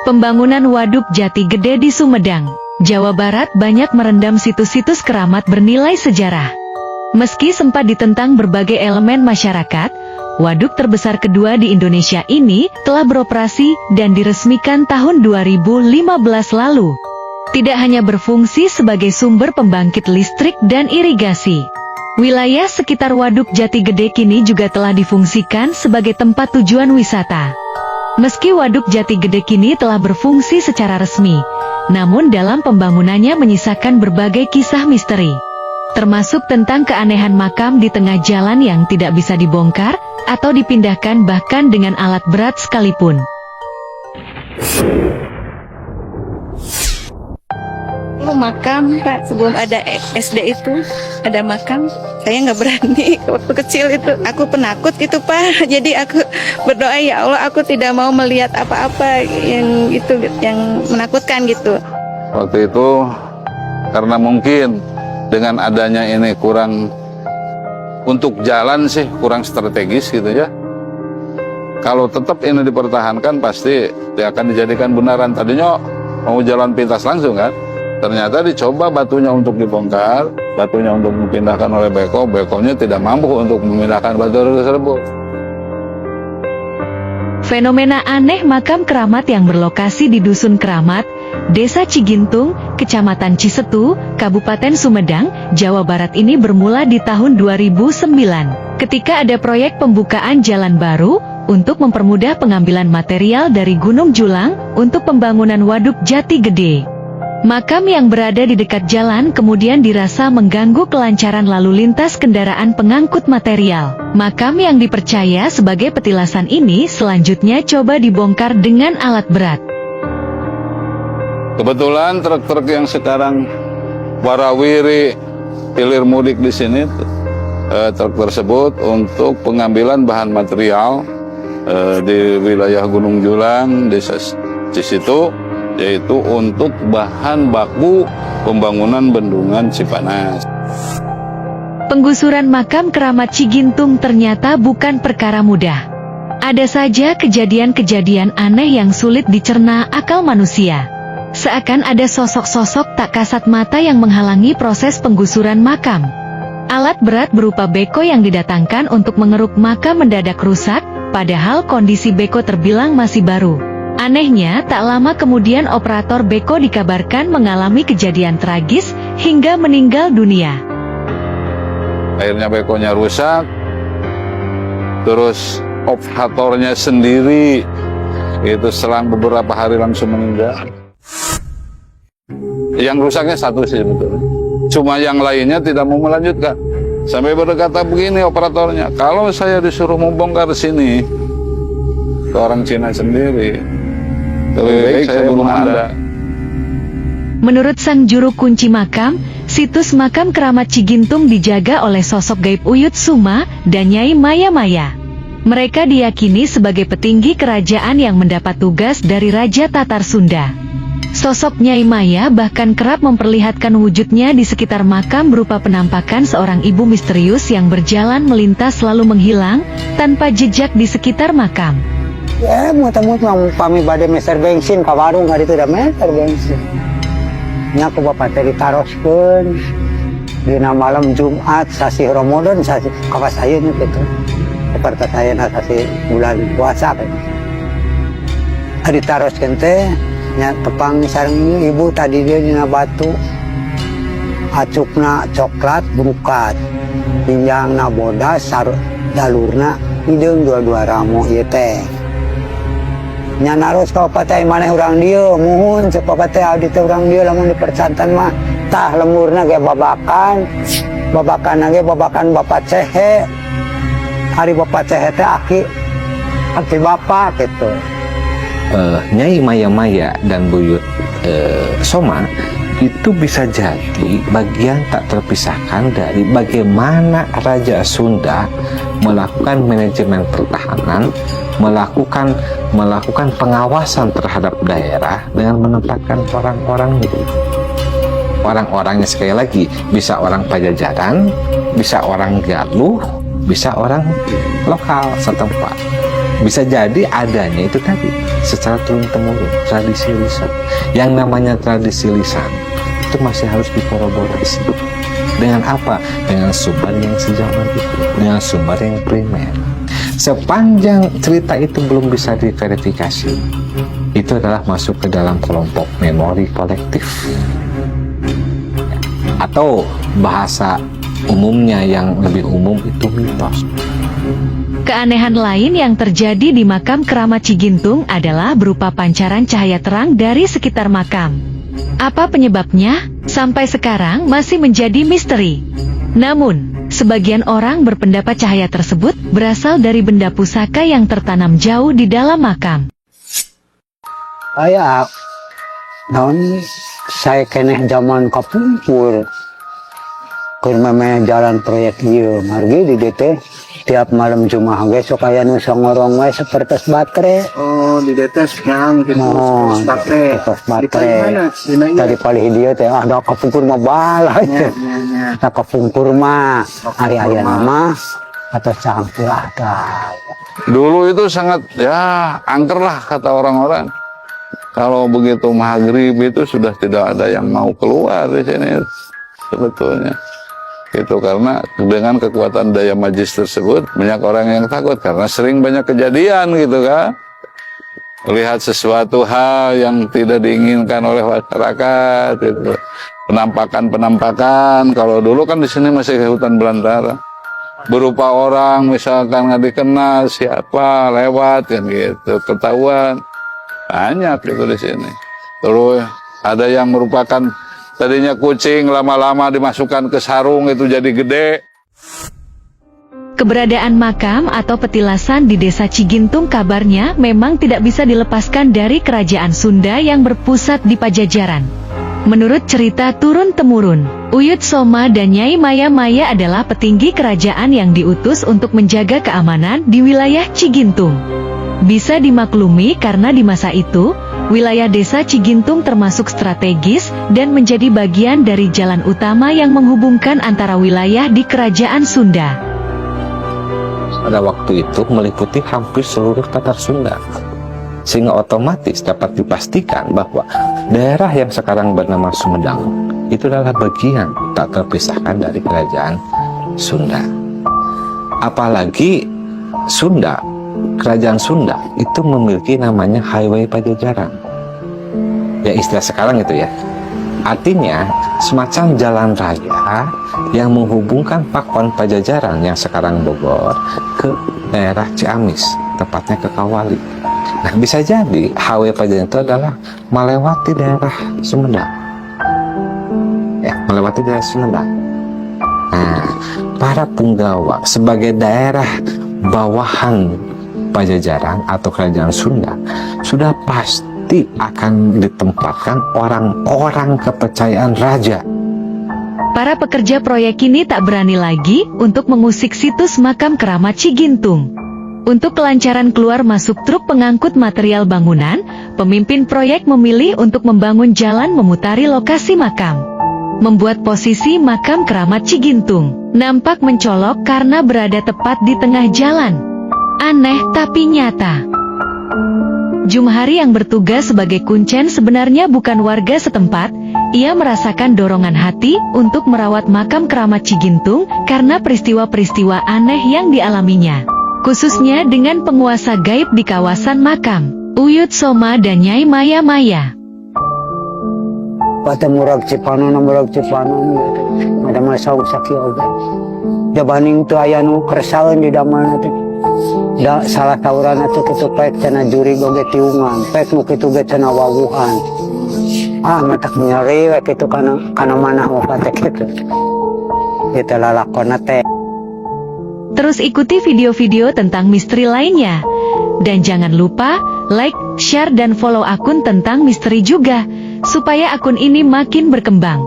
Pembangunan Waduk Jati Gede di Sumedang, Jawa Barat banyak merendam situs-situs keramat bernilai sejarah. Meski sempat ditentang berbagai elemen masyarakat, waduk terbesar kedua di Indonesia ini telah beroperasi dan diresmikan tahun 2015 lalu. Tidak hanya berfungsi sebagai sumber pembangkit listrik dan irigasi, wilayah sekitar Waduk Jati Gede kini juga telah difungsikan sebagai tempat tujuan wisata. Meski Waduk Jati Gede kini telah berfungsi secara resmi, namun dalam pembangunannya menyisakan berbagai kisah misteri, termasuk tentang keanehan makam di tengah jalan yang tidak bisa dibongkar atau dipindahkan bahkan dengan alat berat sekalipun. Makam Pak, sebelum ada SD itu ada makam. Saya nggak berani waktu kecil itu, aku penakut gitu Pak. Jadi aku berdoa, ya Allah, aku tidak mau melihat apa-apa yang itu yang menakutkan gitu. Waktu itu karena mungkin dengan adanya ini kurang, untuk jalan sih kurang strategis gitu ya. Kalau tetap ini dipertahankan pasti dia akan dijadikan benaran. Tadinya mau jalan pintas langsung kan, ternyata dicoba batunya untuk dibongkar, batunya untuk dipindahkan oleh beko, bekonya tidak mampu untuk memindahkan batu tersebut. Fenomena aneh makam keramat yang berlokasi di Dusun Keramat, Desa Cigintung, Kecamatan Cisetu, Kabupaten Sumedang, Jawa Barat ini bermula di tahun 2009, ketika ada proyek pembukaan jalan baru untuk mempermudah pengambilan material dari Gunung Julang untuk pembangunan Waduk Jati Gede. Makam yang berada di dekat jalan kemudian dirasa mengganggu kelancaran lalu lintas kendaraan pengangkut material. Makam yang dipercaya sebagai petilasan ini selanjutnya coba dibongkar dengan alat berat. Kebetulan truk-truk yang sekarang warawiri hilir mudik di sini, truk tersebut untuk pengambilan bahan material di wilayah Gunung Julang, Desa Cisetu, yaitu untuk bahan baku pembangunan bendungan Cipanas. Penggusuran makam keramat Cigintung ternyata bukan perkara mudah. Ada saja kejadian-kejadian aneh yang sulit dicerna akal manusia. Seakan ada sosok-sosok tak kasat mata yang menghalangi proses penggusuran makam. Alat berat berupa beko yang didatangkan untuk mengeruk makam mendadak rusak, padahal kondisi beko terbilang masih baru. Anehnya, tak lama kemudian operator beko dikabarkan mengalami kejadian tragis hingga meninggal dunia. Akhirnya bekonya rusak, terus operatornya sendiri itu selang beberapa hari langsung meninggal. Yang rusaknya satu sih sebetulnya, cuma yang lainnya tidak mau melanjutkan. Sampai berkata begini operatornya, kalau saya disuruh membongkar sini ke orang Cina sendiri, lebih baik saya belum ada. Menurut sang juru kunci makam, situs makam keramat Cigintung dijaga oleh sosok gaib Uyut Suma dan Nyai Maya-Maya. Mereka diyakini sebagai petinggi kerajaan yang mendapat tugas dari Raja Tatar Sunda. Sosok Nyai Maya bahkan kerap memperlihatkan wujudnya di sekitar makam berupa penampakan seorang ibu misterius yang berjalan melintas lalu menghilang tanpa jejak di sekitar makam. Ya, muter-muter kami badai meser bensin ke warung hari itu udah meser bensin. Nya aku bapak tadi taroskeun dina malam Jumat sasi Ramadan sasi kakak saya nya gitu. Seperti saya sasi bulan puasa kan. Ari taroskeun teh nya tepang sareng ibu tadi dia dina batu. Acukna coklat berukat. Pinjangna bodas sarut dalurna hideung dua-dua ramo ieu teh. Nya naros ka patay maneh urang dieu muhun cek patay abdi teh urang dieu lamun di percantan mah tah lemurna ge babakan ge babakan bapak cehe hari bapak cehe teh aki bapak gitu. Nyai Maya-Maya dan Buyut Soma itu bisa jadi bagian tak terpisahkan dari bagaimana Raja Sunda melakukan manajemen pertahanan, melakukan pengawasan terhadap daerah dengan menempatkan orang-orangnya sekali lagi bisa orang Pajajaran, bisa orang Galuh, bisa orang lokal setempat. Bisa jadi adanya itu tadi secara turun-temurun, tradisi lisan. Yang namanya tradisi lisan itu masih harus dikorroborasi. Dengan apa? Dengan sumber yang sejaman itu, dengan sumber yang primer. Sepanjang cerita itu belum bisa diverifikasi, itu adalah masuk ke dalam kelompok memori kolektif. Atau bahasa umumnya yang lebih umum itu mitos. Keanehan lain yang terjadi di makam Keramat Cigintung adalah berupa pancaran cahaya terang dari sekitar makam. Apa penyebabnya? Sampai sekarang masih menjadi misteri. Namun, sebagian orang berpendapat cahaya tersebut berasal dari benda pusaka yang tertanam jauh di dalam makam. Aya naon saya keneh zaman kapungkur keur memeh jalan proyek ieu margi di DT tiap malam Jumat ge sok aya nu songorong we sapertos baterai. Oh, di detes yang gitu. Oh, baterai. Di mana? Tadi palih dia teh ada kapungkur mah balai. Nah kapungkur mah hari-hari nama atau campur ada. Dulu itu sangat ya angker lah kata orang-orang. Kalau begitu maghrib itu sudah tidak ada yang mau keluar di sini sebetulnya. Itu karena dengan kekuatan daya magis tersebut banyak orang yang takut karena sering banyak kejadian gitu kan. Melihat sesuatu hal yang tidak diinginkan oleh masyarakat itu. Penampakan-penampakan. Kalau dulu kan di sini masih hutan belantara. Berupa orang misalkan nggak dikenal siapa lewat kan gitu ketahuan. Banyak itu di sini. Terus ada yang merupakan tadinya kucing lama-lama dimasukkan ke sarung itu jadi gede. Keberadaan makam atau petilasan di Desa Cigintung kabarnya memang tidak bisa dilepaskan dari kerajaan Sunda yang berpusat di Pajajaran. Menurut cerita turun-temurun, Uyut Soma dan Nyai Maya adalah petinggi kerajaan yang diutus untuk menjaga keamanan di wilayah Cigintung. Bisa dimaklumi karena di masa itu, wilayah Desa Cigintung termasuk strategis dan menjadi bagian dari jalan utama yang menghubungkan antara wilayah di kerajaan Sunda. Pada waktu itu meliputi hampir seluruh Tatar Sunda. Sehingga otomatis dapat dipastikan bahwa daerah yang sekarang bernama Sumedang itu adalah bagian tak terpisahkan dari kerajaan Sunda. Apalagi kerajaan Sunda itu memiliki namanya Highway Pajajaran. Ya istilah sekarang itu ya. Artinya semacam jalan raya yang menghubungkan Pakuan Pajajaran yang sekarang Bogor ke daerah Ciamis, tepatnya ke Kawali. Nah bisa jadi Highway Pajajaran itu adalah melewati daerah Sumedang. Ya, melewati daerah Sumedang. Nah, para Punggawa sebagai daerah bawahan Pajajaran atau kerajaan Sunda sudah pasti akan ditempatkan orang-orang kepercayaan raja. Para pekerja proyek ini tak berani lagi untuk mengusik situs makam Keramat Cigintung. Untuk kelancaran keluar masuk truk pengangkut material bangunan, pemimpin proyek memilih untuk membangun jalan memutari lokasi makam. Membuat posisi makam Keramat Cigintung nampak mencolok karena berada tepat di tengah jalan. Aneh tapi nyata. Jumhari yang bertugas sebagai kuncen sebenarnya bukan warga setempat. Ia merasakan dorongan hati untuk merawat makam Keramat Cigintung karena peristiwa-peristiwa aneh yang dialaminya. Khususnya dengan penguasa gaib di kawasan makam, Uyut Soma dan Nyai Maya. Pada murag Cipanon ada masa usaki obat. Jabaning tu aya nu keresaeun di damalna teh. Da salah tawuran atuh kitu pek cenah juri goge tiungan, pek nu kitu ge cenah wawuhan. Matak nyeri we kitu kana manah obat kitu. Eta lalakonna teh. Terus ikuti video-video tentang misteri lainnya. Dan jangan lupa like, share dan follow akun tentang misteri juga, supaya akun ini makin berkembang.